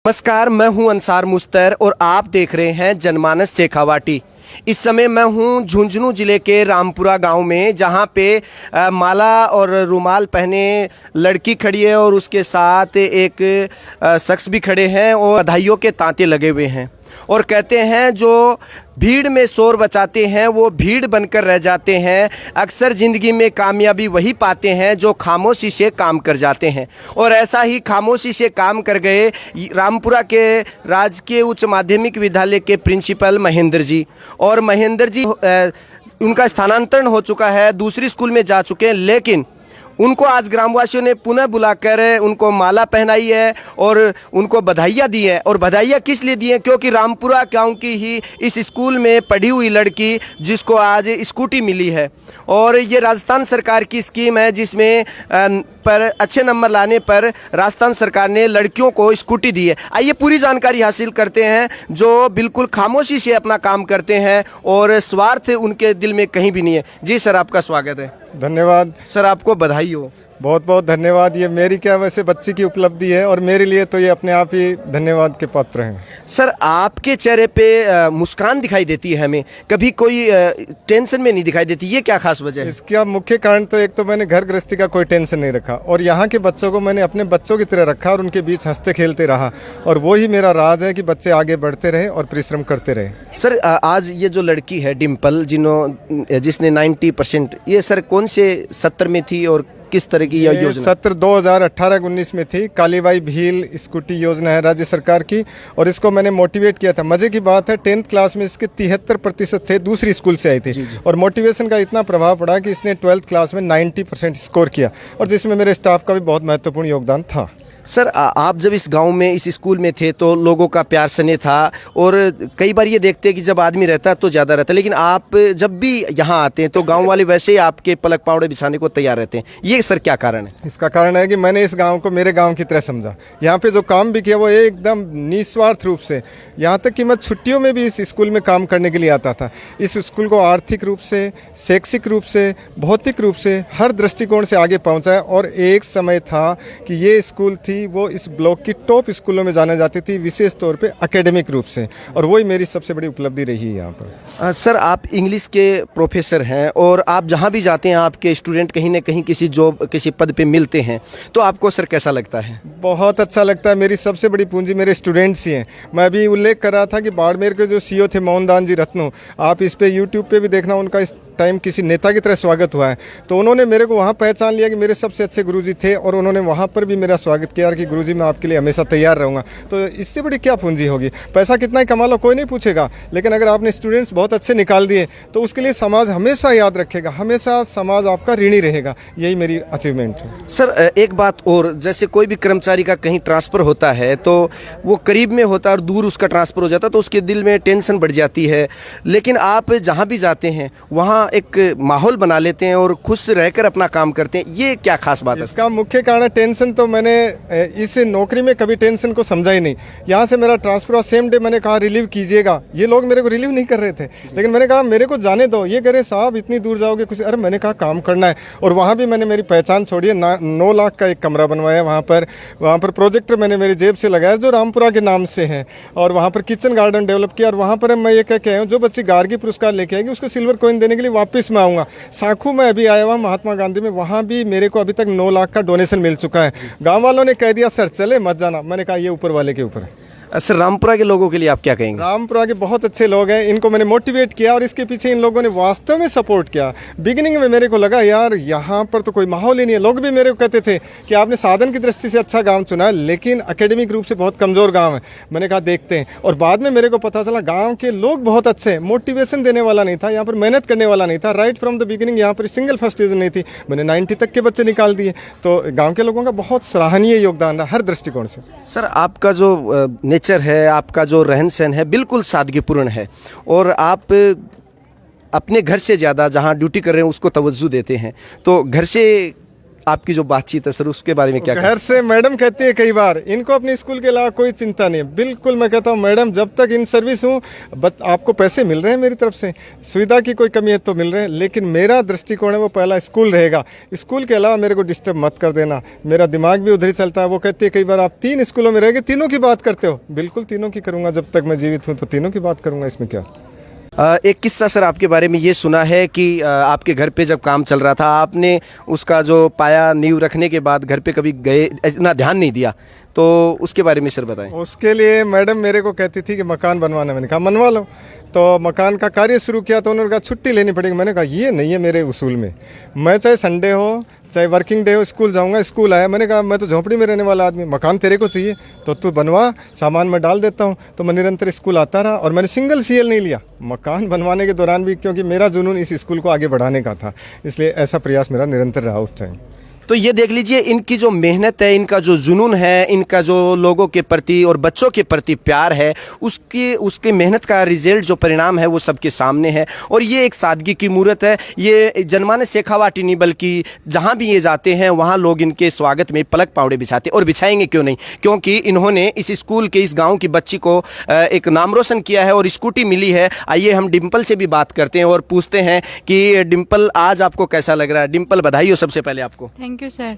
नमस्कार, मैं हूं अंसार मुस्तर और आप देख रहे हैं जनमानस शेखावाटी। इस समय मैं हूं झुंझुनू जिले के रामपुरा गांव में, जहां पे माला और रुमाल पहने लड़की खड़ी है और उसके साथ एक शख्स भी खड़े हैं और बधाइयों के तांते लगे हुए हैं और कहते हैं जो भीड़ में शोर बचाते हैं वो भीड़ बनकर रह जाते हैं। अक्सर ज़िंदगी में कामयाबी वही पाते हैं जो खामोशी से काम कर जाते हैं, और ऐसा ही खामोशी से काम कर गए रामपुरा के राजकीय उच्च माध्यमिक विद्यालय के प्रिंसिपल महेंद्र जी। और महेंद्र जी उनका स्थानांतरण हो चुका है, दूसरी स्कूल में जा चुके हैं, लेकिन उनको आज ग्रामवासियों ने पुनः बुलाकर उनको माला पहनाई है और उनको बधाइयाँ दी हैं। और बधाइयाँ किस लिए दी हैं? क्योंकि रामपुरा गांव की ही इस स्कूल में पढ़ी हुई लड़की जिसको आज स्कूटी मिली है, और ये राजस्थान सरकार की स्कीम है जिसमें पर अच्छे नंबर लाने पर राजस्थान सरकार ने लड़कियों को स्कूटी दी है। आइए पूरी जानकारी हासिल करते हैं, जो बिल्कुल खामोशी से अपना काम करते हैं और स्वार्थ उनके दिल में कहीं भी नहीं है। जी सर, आपका स्वागत है। धन्यवाद सर, आपको बधाई हो। बहुत बहुत धन्यवाद। ये मेरी क्या वैसे बच्ची की उपलब्धि है और मेरे लिए तो ये अपने आप ही धन्यवाद के पात्र हैं। सर, आपके चेहरे पे मुस्कान दिखाई देती है हमें, कभी कोई टेंशन में नहीं दिखाई देती, ये क्या खास वजह है? इसका मुख्य कारण तो एक तो मैंने घर गृहस्थी का कोई टेंशन नहीं रखा और यहाँ के बच्चों को मैंने अपने बच्चों की तरह रखा और उनके बीच हंसते खेलते रहा, और वो ही मेरा राज है कि बच्चे आगे बढ़ते रहे और परिश्रम करते रहे। सर, आज ये जो लड़की है डिम्पल जिसने 90%, ये सर कौन से सत्र में थी और किस तरह की यह योजना? सत्र 2018-19 में थी। कालीबाई भील स्कूटी योजना है राज्य सरकार की, और इसको मैंने मोटिवेट किया था। मजे की बात है 10th क्लास में इसके 73% थे, दूसरी स्कूल से आई थी। और मोटिवेशन का इतना प्रभाव पड़ा कि इसने 12th क्लास में 90% स्कोर किया, और जिसमें मेरे स्टाफ का भी बहुत महत्वपूर्ण योगदान था। सर, आप जब इस गांव में इस स्कूल में थे तो लोगों का प्यार स्नेह था, और कई बार ये देखते हैं कि जब आदमी रहता है तो ज़्यादा रहता है, लेकिन आप जब भी यहाँ आते हैं तो गांव वाले वैसे ही आपके पलक पावड़े बिछाने को तैयार रहते हैं। ये सर क्या कारण है? इसका कारण है कि मैंने इस गांव को मेरे गांव की तरह समझा। यहाँ पे जो काम भी किया वो एकदम निस्वार्थ रूप से, यहाँ तक कि मैं छुट्टियों में भी इस स्कूल में काम करने के लिए आता था। इस स्कूल को आर्थिक रूप से, शैक्षिक रूप से, भौतिक रूप से, हर दृष्टिकोण से आगे पहुँचाया। और एक समय था कि ये स्कूल थी वो इस ब्लॉक की टॉप स्कूलों में जाने जाती थी, विशेष तौर पे एकेडमिक रूप से, और वही मेरी सबसे बड़ी उपलब्धि रही है यहाँ पर। सर, आप इंग्लिश के प्रोफेसर हैं और आप जहाँ भी जाते हैं आपके स्टूडेंट कहीं ना कहीं किसी जॉब, किसी पद पे मिलते हैं, तो आपको सर कैसा लगता है? बहुत अच्छा लगता है। मेरी सबसे बड़ी पूंजी मेरे स्टूडेंट्स ही हैं। मैं अभी उल्लेख कर रहा था कि बाड़मेर के जो सीईओ थे मोहनदान जी रत्नो, आप इस पे यूट्यूब पे भी देखना, उनका इस टाइम किसी नेता की तरह स्वागत हुआ है। तो उन्होंने मेरे को वहाँ पहचान लिया कि मेरे सबसे अच्छे गुरुजी थे, और उन्होंने वहाँ पर भी मेरा स्वागत किया कि गुरुजी मैं आपके लिए हमेशा तैयार रहूँगा। तो इससे बड़ी क्या पूंजी होगी? पैसा कितना ही कमा लो कोई नहीं पूछेगा, लेकिन अगर आपने स्टूडेंट्स बहुत अच्छे निकाल दिए तो उसके लिए समाज हमेशा याद रखेगा, हमेशा समाज आपका ऋणी रहेगा। यही मेरी अचीवमेंट है। सर, एक बात और, जैसे कोई भी कर्मचारी का कहीं ट्रांसफ़र होता है तो वो करीब में होता है और दूर उसका ट्रांसफ़र हो जाता है तो उसके दिल में टेंशन बढ़ जाती है, लेकिन आप जहाँ भी जाते हैं वहाँ एक माहौल बना लेते हैं और खुश रहकर अपना काम करते हैं। ये क्या खास बात है? इसका मुख्य कारण है टेंशन। तो मैंने इस नौकरी में कभी टेंशन को समझा ही नहीं। यहाँ से मेरा ट्रांसफर हुआ, सेम डे मैंने कहा रिलीव कीजिएगा। ये लोग मेरे को रिलीव नहीं कर रहे थे, लेकिन मैंने कहा मेरे को जाने दो। ये कह रहे साहब इतनी दूर जाओगे कुछ, अरे मैंने कहा काम करना है। और वहाँ भी मैंने मेरी पहचान छोड़ी है। 9 लाख का एक कमरा बनवाया वहाँ पर प्रोजेक्टर मैंने मेरी जेब से लगाया जो रामपुरा के नाम से है, और वहाँ पर किचन गार्डन डेवलप किया। और वहाँ पर मैं ये कह के आया हूँ, जो बच्ची गार्गी पुरस्कार लेके आएगी उसको सिल्वर कॉइन देने के लिए वापस मैं आऊँगा। साखू में अभी आया हुआ महात्मा गांधी में, वहाँ भी मेरे को अभी तक 9 लाख का डोनेशन मिल चुका है। गांव वालों ने कह दिया सर चले मत जाना, मैंने कहा ये ऊपर वाले के ऊपर है। सर, रामपुरा के लोगों के लिए आप क्या कहेंगे? रामपुरा के बहुत अच्छे लोग हैं, इनको मैंने मोटिवेट किया और इसके पीछे इन लोगों ने वास्तव में सपोर्ट किया। बिगिनिंग में मेरे को लगा यार यहाँ पर तो कोई माहौल ही नहीं है। लोग भी मेरे को कहते थे कि आपने साधन की दृष्टि से अच्छा गांव चुना है, लेकिन एकेडमिक रूप से बहुत कमज़ोर गांव है। मैंने कहा देखते हैं, और बाद में मेरे को पता चला गाँव के लोग बहुत अच्छे हैं। मोटिवेशन देने वाला नहीं था यहाँ पर, मेहनत करने वाला नहीं था। राइट फ्रॉम द बिगिनिंग यहाँ पर सिंगल फर्स्ट डिवीजन नहीं थी, मैंने 90 तक के बच्चे निकाल दिए। तो गाँव के लोगों का बहुत सराहनीय योगदान रहा हर दृष्टिकोण से। सर, आपका जो नेचर है, आपका जो रहन सहन है बिल्कुल सादगीपूर्ण है, और आप अपने घर से ज़्यादा जहाँ ड्यूटी कर रहे हैं उसको तवज्जो देते हैं। तो घर से आपकी जो बातचीत है सर उसके बारे में क्या घर से मैडम कहती है कई बार इनको अपने स्कूल के अलावा कोई चिंता नहीं है। बिल्कुल मैं कहता हूँ मैडम जब तक इन सर्विस हूँ आपको पैसे मिल रहे हैं मेरी तरफ से, सुविधा की कोई कमी है तो मिल रहे हैं, लेकिन मेरा दृष्टिकोण है वो पहला स्कूल रहेगा। स्कूल के अलावा मेरे को डिस्टर्ब मत कर देना, मेरा दिमाग भी उधर ही चलता है। वो कहती है कई बार आप 3 स्कूलों में रहेंगे, तीनों की बात करते हो। बिल्कुल तीनों की करूँगा, जब तक मैं जीवित हूँ तो तीनों की बात करूँगा, इसमें क्या। एक किस्सा सर आपके बारे में ये सुना है कि आपके घर पे जब काम चल रहा था आपने उसका जो पाया नींव रखने के बाद घर पे कभी गए, इतना ध्यान नहीं दिया, तो उसके बारे में सर बताएं। उसके लिए मैडम मेरे को कहती थी कि मकान बनवाना, मैंने कहा बनवा लो। तो मकान का कार्य शुरू किया तो उन्होंने कहा छुट्टी लेनी पड़ेगी। मैंने कहा ये नहीं है मेरे उसूल में, मैं चाहे संडे हो चाहे वर्किंग डे हो स्कूल जाऊंगा। स्कूल आया, मैंने कहा मैं तो झोंपड़ी में रहने वाला आदमी, मकान तेरे को चाहिए तो तू बनवा, सामान मैं डाल देता हूँ। तो मैं निरंतर स्कूल आता रहा और मैंने सिंगल CL नहीं लिया मकान बनवाने के दौरान भी, क्योंकि मेरा जुनून इस स्कूल को आगे बढ़ाने का था, इसलिए ऐसा प्रयास मेरा निरंतर रहा उस टाइम। तो ये देख लीजिए इनकी जो मेहनत है, इनका जो जुनून है, इनका जो लोगों के प्रति और बच्चों के प्रति प्यार है, उसके मेहनत का रिजल्ट जो परिणाम है वो सबके सामने है। और ये एक सादगी की मूरत है। ये जनमानस शेखावाटी नहीं बल्कि जहाँ भी ये जाते हैं वहाँ लोग इनके स्वागत में पलक पावड़े बिछाते, और बिछाएंगे क्यों नहीं, क्योंकि इन्होंने इस स्कूल के, इस गाँव की बच्ची को एक नाम रोशन किया है और स्कूटी मिली है। आइए हम डिम्पल से भी बात करते हैं और पूछते हैं कि डिम्पल आज आपको कैसा लग रहा है। डिम्पल बधाई हो सबसे पहले आपको। Thank you sir.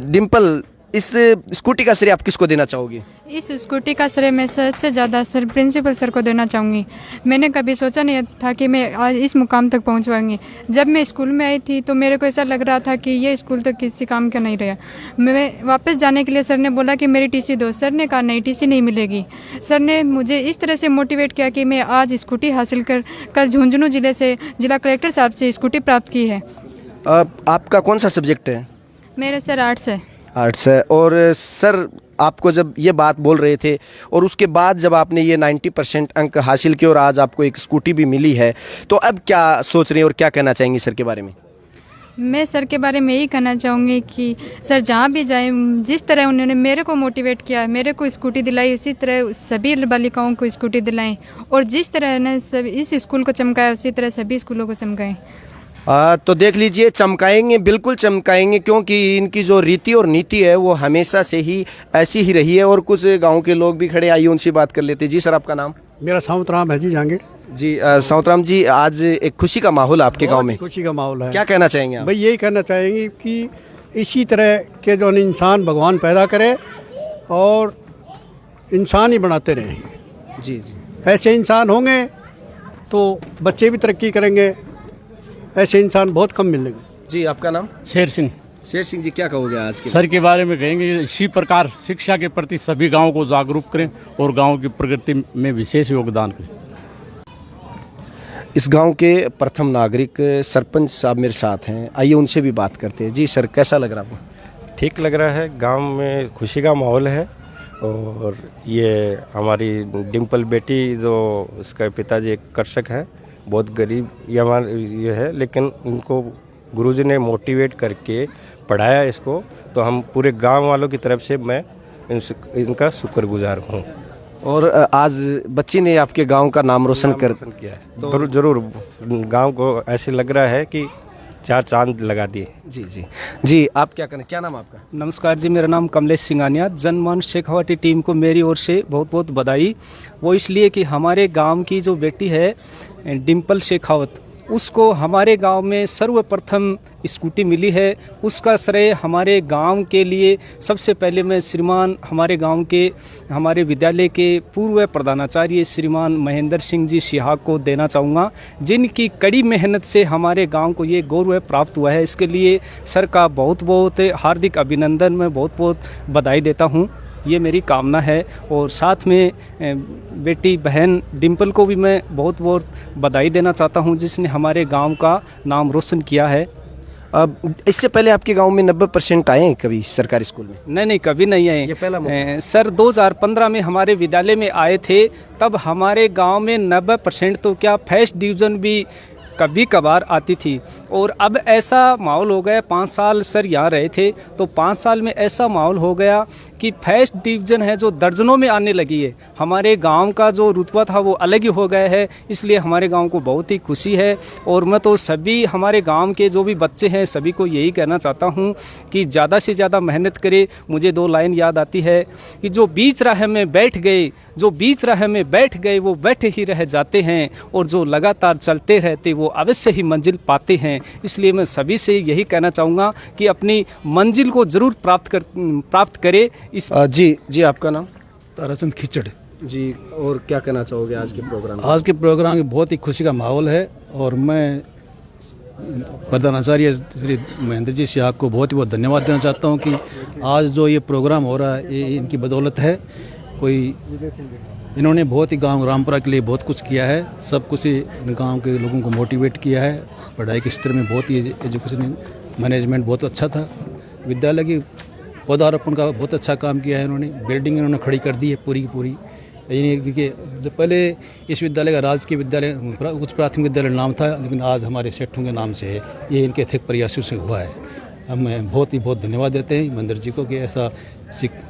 डिम्पल, इस स्कूटी का श्रेय आप किसको देना चाहोगी? इस स्कूटी का श्रेय मैं सबसे ज़्यादा सर प्रिंसिपल सर को देना चाहूँगी। मैंने कभी सोचा नहीं था कि मैं आज इस मुकाम तक पहुँच पाऊँगी। जब मैं स्कूल में आई थी तो मेरे को ऐसा लग रहा था कि ये स्कूल तो किसी काम का नहीं रहा। मैं वापस जाने के लिए सर ने बोला कि मेरी TC दो। सर ने कहा नहीं, TC नहीं मिलेगी। सर ने मुझे इस तरह से मोटिवेट किया कि मैं आज स्कूटी हासिल कर कल झुंझुनू जिले से जिला कलेक्टर साहब से स्कूटी प्राप्त की है। आपका कौन सा सब्जेक्ट है? मेरे सर आर्ट्स है। आर्ट्स है। और सर आपको जब ये बात बोल रहे थे और उसके बाद जब आपने ये 90% अंक हासिल किए और आज आपको एक स्कूटी भी मिली है, तो अब क्या सोच रहे हैं और क्या कहना चाहेंगे सर के बारे में? मैं सर के बारे में यही कहना चाहूँगी कि सर जहाँ भी जाए, जिस तरह उन्होंने मेरे को मोटिवेट किया, मेरे को स्कूटी दिलाई, उसी तरह सभी बालिकाओं को स्कूटी दिलाएं। और जिस तरह ने सब इस स्कूल को चमकाया उसी तरह सभी स्कूलों को चमकाएं। तो देख लीजिए चमकाएंगे, बिल्कुल चमकाएंगे, क्योंकि इनकी जो रीति और नीति है वो हमेशा से ही ऐसी ही रही है। और कुछ गांव के लोग भी खड़े, आइए उनसे बात कर लेते हैं। जी सर, आपका नाम? मेरा साउतराम है जी, जहांगीर जी। साउतराम जी, आज एक खुशी का माहौल आपके गांव में, खुशी का माहौल है। क्या कहना चाहेंगे आप? भाई यही कहना चाहेंगे कि इसी तरह के जो इंसान भगवान पैदा करे और इंसान ही बनाते रहें। जी जी, ऐसे इंसान होंगे तो बच्चे भी तरक्की करेंगे, ऐसे इंसान बहुत कम मिलेंगे। जी आपका नाम? शेर सिंह। शेर सिंह जी, क्या कहोगे आज के? सर के बारे में कहेंगे इसी प्रकार शिक्षा के प्रति सभी गांवों को जागरूक करें और गांव की प्रगति में विशेष योगदान करें। इस गांव के प्रथम नागरिक सरपंच साहब मेरे साथ हैं, आइए उनसे भी बात करते हैं। जी सर, कैसा लग रहा है आपको? ठीक लग रहा है, गांव में खुशी का माहौल है। और ये हमारी डिम्पल बेटी, जो उसका पिताजी एक कृषक हैं, बहुत गरीब ये है, लेकिन इनको गुरुजी ने मोटिवेट करके पढ़ाया इसको, तो हम पूरे गांव वालों की तरफ से मैं इनका शुक्रगुजार हूँ। और आज बच्ची ने आपके गांव का नाम रोशन किया है। तो जरूर गांव को ऐसे लग रहा है कि 4 चांद लगा दिए। जी जी जी, आप क्या करें? क्या नाम आपका? नमस्कार जी, मेरा नाम कमलेश सिंगानिया। जनमानस शेखावाटी टीम को मेरी ओर से बहुत बहुत बधाई। वो इसलिए कि हमारे गांव की जो बेटी है डिम्पल शेखावत, उसको हमारे गांव में सर्वप्रथम स्कूटी मिली है। उसका श्रेय हमारे गांव के लिए सबसे पहले मैं श्रीमान हमारे विद्यालय के पूर्व प्रधानाचार्य श्रीमान महेंद्र सिंह जी सिहाग को देना चाहूँगा, जिनकी कड़ी मेहनत से हमारे गांव को ये गौरव प्राप्त हुआ है। इसके लिए सर का बहुत बहुत हार्दिक अभिनंदन, मैं बहुत बहुत बधाई देता हूँ। ये मेरी कामना है। और साथ में बेटी बहन डिम्पल को भी मैं बहुत बहुत बधाई देना चाहता हूँ, जिसने हमारे गांव का नाम रोशन किया है। अब इससे पहले आपके गांव में 90% आए हैं कभी सरकारी स्कूल में? नहीं, कभी नहीं आए। ये पहला मौका? सर 2015 में हमारे विद्यालय में आए थे, तब हमारे गांव में 90% तो क्या फर्स्ट डिवीज़न भी कभी कभार आती थी। और अब ऐसा माहौल हो गया, 5 साल सर यहाँ रहे थे, तो 5 साल में ऐसा माहौल हो गया कि फर्स्ट डिवीज़न है जो दर्जनों में आने लगी है। हमारे गांव का जो रुतबा था वो अलग ही हो गया है, इसलिए हमारे गांव को बहुत ही खुशी है। और मैं तो सभी हमारे गांव के जो भी बच्चे हैं सभी को यही कहना चाहता हूं कि ज़्यादा से ज़्यादा मेहनत करें। मुझे 2 लाइन याद आती है कि जो बीच राह में बैठ गए, जो बीच राह में बैठ गए वो बैठे ही रह जाते हैं, और जो लगातार चलते रहते वो अवश्य ही मंजिल पाते हैं। इसलिए मैं सभी से यही कहना चाहूँगा कि अपनी मंजिल को ज़रूर प्राप्त करे। इस जी आपका नाम? ताराचंद खिचड़ जी, और क्या कहना चाहोगे आज के प्रोग्राम? आज के प्रोग्राम में बहुत ही खुशी का माहौल है, और मैं प्रधानाचार्य श्री महेंद्र जी सियाग को बहुत ही बहुत धन्यवाद देना चाहता हूं कि आज जो ये प्रोग्राम हो रहा है ये इनकी बदौलत है। इन्होंने बहुत ही गांव रामपुरा के लिए बहुत कुछ किया है, सब कुछ गांव के लोगों को मोटिवेट किया है। पढ़ाई के स्तर में बहुत ही एजुकेशन मैनेजमेंट बहुत अच्छा था। विद्यालय की पौधारोपण का बहुत अच्छा काम किया है इन्होंने। बिल्डिंग इन्होंने खड़ी कर दी है पूरी की पूरी। क्योंकि पहले इस विद्यालय का राजकीय विद्यालय कुछ प्राथमिक विद्यालय नाम था, लेकिन आज हमारे सेठों के नाम से है। ये इनके थे प्रयासों से हुआ है। हम बहुत धन्यवाद देते हैं महेंद्र जी को कि ऐसा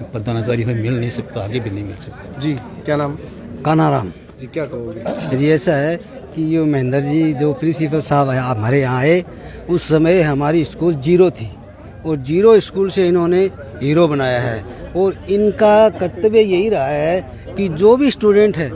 प्रधानाचार्य हमें मिल नहीं सकता, आगे भी नहीं मिल सकता। जी क्या नाम? कानाराम जी, क्या कहोगे? जी ऐसा है कि ये महेंद्र जी जो प्रिंसिपल साहब है हमारे यहाँ आए, उस समय हमारी स्कूल 0 थी, और 0 स्कूल से इन्होंने हीरो बनाया है। और इनका कर्तव्य यही रहा है कि जो भी स्टूडेंट है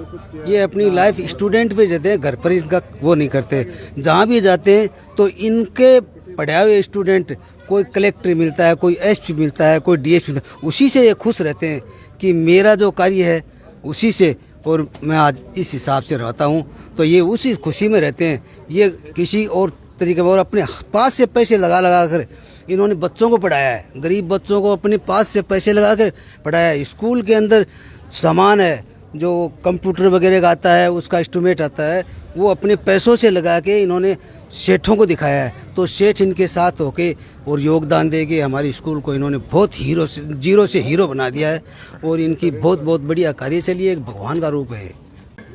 ये अपनी लाइफ स्टूडेंट पे रहते हैं, घर पर इनका वो नहीं करते। जहाँ भी जाते हैं तो इनके पढ़ाए हुए स्टूडेंट, कोई कलेक्टर मिलता है, कोई एसपी मिलता है, कोई डीएसपी मिलता है, उसी से ये खुश रहते हैं कि मेरा जो कार्य है उसी से, और मैं आज इस हिसाब से रहता हूँ। तो ये उसी खुशी में रहते हैं। ये किसी और तरीके और अपने पास से पैसे लगा कर इन्होंने बच्चों को पढ़ाया है। गरीब बच्चों को अपने पास से पैसे लगा कर पढ़ाया है। स्कूल के अंदर सामान है जो कंप्यूटर वगैरह का आता है, उसका एस्टिमेट आता है, वो अपने पैसों से लगा के इन्होंने सेठों को दिखाया है। तो सेठ इनके साथ होके और योगदान दे के हमारी स्कूल को इन्होंने बहुत हीरो से 0 से हीरो बना दिया है। और इनकी बहुत बढ़िया कार्य चलिए, एक भगवान का रूप है।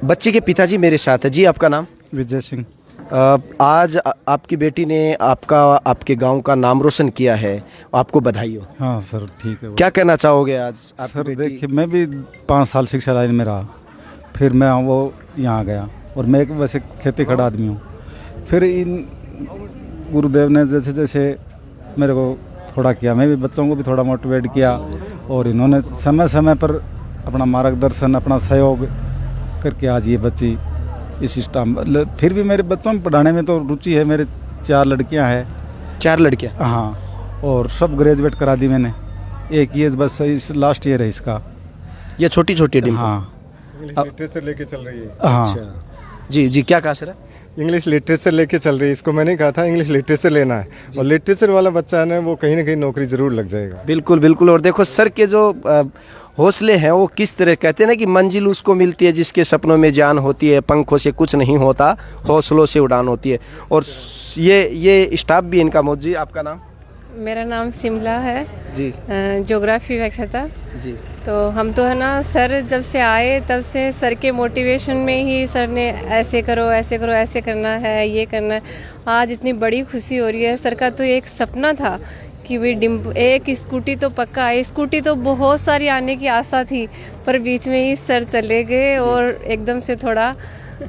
बच्चे के पिताजी मेरे साथ है। जी आपका नाम? विजय सिंह। आज आपकी बेटी ने आपके गांव का नाम रोशन किया है, आपको बधाई हो। हाँ सर, ठीक है। क्या कहना चाहोगे आज? सर देखिए, मैं भी 5 साल शिक्षा लाइन में रहा, फिर मैं वो यहाँ गया, और मैं एक वैसे खेती खड़ा आदमी हूँ। फिर इन गुरुदेव ने जैसे जैसे मेरे को थोड़ा किया, मैं भी बच्चों को भी थोड़ा मोटिवेट किया, और इन्होंने समय समय पर अपना मार्गदर्शन, अपना सहयोग करके आज ये बच्ची इस सिस्टम। फिर भी मेरे बच्चों में पढ़ाने में तो रुचि है। मेरे 4 लड़कियां हैं। 4 लड़कियां? हाँ, और सब ग्रेजुएट करा दी मैंने। एक ये बस इस लास्ट ईयर है इसका। ये छोटी छोटी डिम्पल? हाँ, इंग्लिश लिटरेचर लेके चल रही है। हाँ। अच्छा। जी क्या कहा सर? इंग्लिश लिटरेचर लेके चल रही है। इसको मैंने कहा था इंग्लिश लिटरेचर लेना है, और लिटरेचर वाला बच्चा है ना, वो कहीं ना कहीं नौकरी ज़रूर लग जाएगा। बिल्कुल। और देखो सर के जो हौसले हैं वो किस तरह, कहते हैं ना कि मंजिल उसको मिलती है जिसके सपनों में जान होती है, पंखों से कुछ नहीं होता, हौसलों से उड़ान होती है। और ये स्टाफ भी इनका मौजूद। जी आपका नाम? मेरा नाम सिमला है जी। ज्योग्राफी व्याख्याता जी। तो हम तो है ना सर, जब से आए तब से सर के मोटिवेशन में ही सर ने ऐसे करो, ऐसे करो, ऐसे करना है, ये करना है। आज इतनी बड़ी खुशी हो रही है। सर का तो एक सपना था कि भाई एक स्कूटी तो पक्का है। स्कूटी तो बहुत सारी आने की आशा थी, पर बीच में ही सर चले गए और एकदम से थोड़ा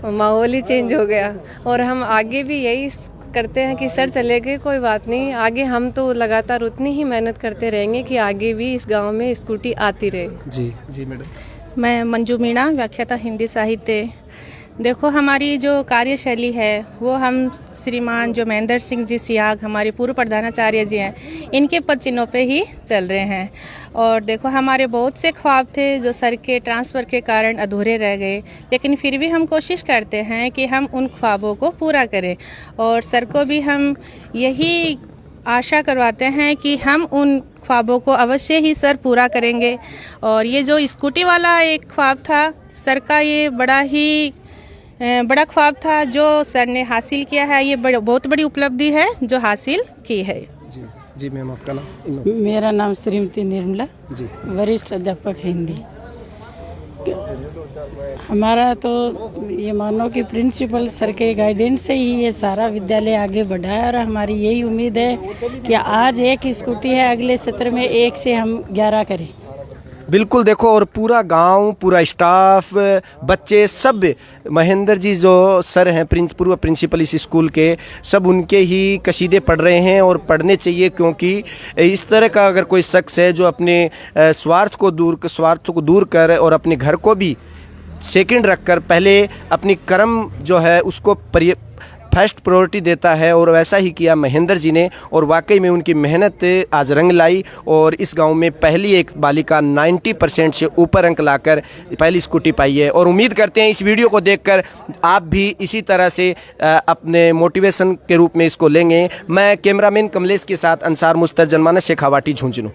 माहौल ही चेंज हो गया। और हम आगे भी यही करते हैं कि सर चले गए कोई बात नहीं, आगे हम तो लगातार उतनी ही मेहनत करते रहेंगे कि आगे भी इस गांव में स्कूटी आती रहे। जी मैडम। मैं मंजू मीणा, व्याख्याता हिंदी साहित्य। देखो, हमारी जो कार्यशैली है वो हम श्रीमान जो महेंद्र सिंह जी सियाग हमारे पूर्व प्रधानाचार्य जी हैं, इनके पद चिन्हों पे ही चल रहे हैं। और देखो, हमारे बहुत से ख्वाब थे जो सर के ट्रांसफ़र के कारण अधूरे रह गए, लेकिन फिर भी हम कोशिश करते हैं कि हम उन ख्वाबों को पूरा करें। और सर को भी हम यही आशा करवाते हैं कि हम उन ख्वाबों को अवश्य ही सर पूरा करेंगे। और ये जो स्कूटी वाला एक ख्वाब था सर का, ये बड़ा ख्वाब था जो सर ने हासिल किया है। ये बहुत बड़ी उपलब्धि है जो हासिल की है। जी मैम, आपका नाम? मेरा नाम श्रीमती निर्मला जी, वरिष्ठ अध्यापक हिंदी। हमारा तो ये मानो कि प्रिंसिपल सर के गाइडेंस से ही ये सारा विद्यालय आगे बढ़ा है, और हमारी यही उम्मीद है कि आज एक स्कूटी है, अगले सत्र में 1 से हम 11 करें। बिल्कुल, देखो, और पूरा गांव, पूरा स्टाफ, बच्चे सब, महेंद्र जी जो सर हैं पूर्व प्रिंसिपल इस स्कूल के, सब उनके ही कसीदे पढ़ रहे हैं और पढ़ने चाहिए, क्योंकि इस तरह का अगर कोई शख्स है जो अपने स्वार्थ को दूर कर और अपने घर को भी सेकंड रखकर पहले अपनी कर्म जो है उसको फर्स्ट प्रायोरिटी देता है, और वैसा ही किया महेंद्र जी ने, और वाकई में उनकी मेहनत आज रंग लाई और इस गांव में पहली एक बालिका 90% से ऊपर अंक लाकर पहली स्कूटी पाई है। और उम्मीद करते हैं इस वीडियो को देखकर आप भी इसी तरह से अपने मोटिवेशन के रूप में इसको लेंगे। मैं कैमरामैन कमलेश के साथ अंसार मुस्तर, जनमानस शेखावाटी, झुंझुनू।